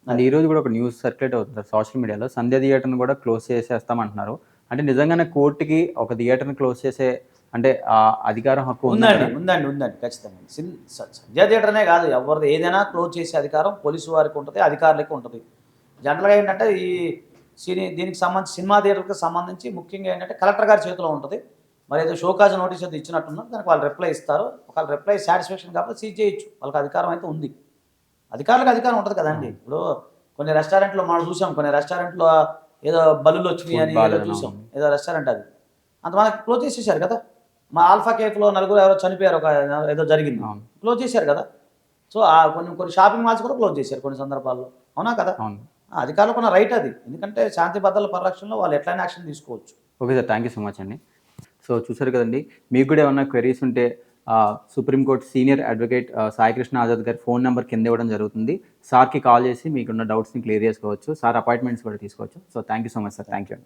And ఈ రోజు కూడా ఒక న్యూస్ సర్క్యులేట్ అవుతుంది సార్ సోషల్ మీడియాలో. సంధ్య థియేటర్‌ని కూడా క్లోజ్ చేసేస్తామంటున్నారు. అంటే నిజంగానే కోర్ట్‌కి ఒక థియేటర్‌ని క్లోజ్ చేసే అంటే అధికారం, హక్కు ఉందండి. ఉందంటారా? ఉందండి. ఉందండి. ఖచ్చితంగా. సంధ్యా థియేటరనే గాదు. ఎవరిది ఏదైనా క్లోజ్ చేసే అధికారం పోలీసు వారికి ఉంటది. అధికారులకి ఉంటది. జనరల్‌గా ఏంటంటే ఈ దీనికి సంబంధించి సినిమా థియేటర్‌కి సంబంధించి ముఖ్యంగా ఏంటంటే కలెక్టర్ గారి చేతిలో ఉంటది. మరేదో షోకాజ్ నోటీస్ ఏదో ఇచ్చినట్టున్నారు. దానికి వాళ్ళు రిప్లై ఇస్తారు. ఒకవేళ రిప్లై సాటిస్ఫాక్షన్ కాకపోతే సీజ్ చేయొచ్చు. వాళ్ళకి అధికారం అయితే ఉంది. అధికారులకు అధికారం ఉంటది కదండీ! అవును. ఇప్పుడు కొన్ని రెస్టారెంట్‌లో మనం చూసాం. కొన్ని రెస్టారెంట్‌లో ఏదో ఫుడ్ బల్లులొచ్చినాయని ఏదో బాలేదని చూసాం. అవును. ఏదో రెస్టారెంట్ అది. అంతమంది క్లోజ్ చేసేసారు కదా! మా ఆల్ఫా కేఫ్‌లో నలుగురు ఎవరో చనిపోయారు. ఏదో జరిగింది. అవును. క్లోజ్ చేశారు కదా! సో, కొన్ని కొన్ని షాపింగ్ మాల్స్ కూడా క్లోజ్ చేశారు కొన్ని సందర్భాల్లో. అవునా కదా! అవును. అధికారులకున్న రైట్ అది. ఎందుకంటే శాంతి భద్రతల పరిరక్షణలో వాళ్ళు ఎట్లైనా యాక్షన్ తీసుకోవచ్చు. Okay sir. Thank you so much అండి. సో చూసారు కదండీ! మీకు కూడా ఏమన్నా క్వెరీస్ ఉంటే supreme court senior advocate Saikrishna Azad గారి ఫోన్ నంబర్ కింద ఇవ్వడం జరుగుతుంది. సార్‌కి కాల్ చేసి మీకున్న డౌట్స్‌ని క్లియర్ చేసుకోవచ్చు. సార్ అపాయింట్మెంట్స్ కూడా తీసుకోవచ్చు. So thank you so much sir. Thank you.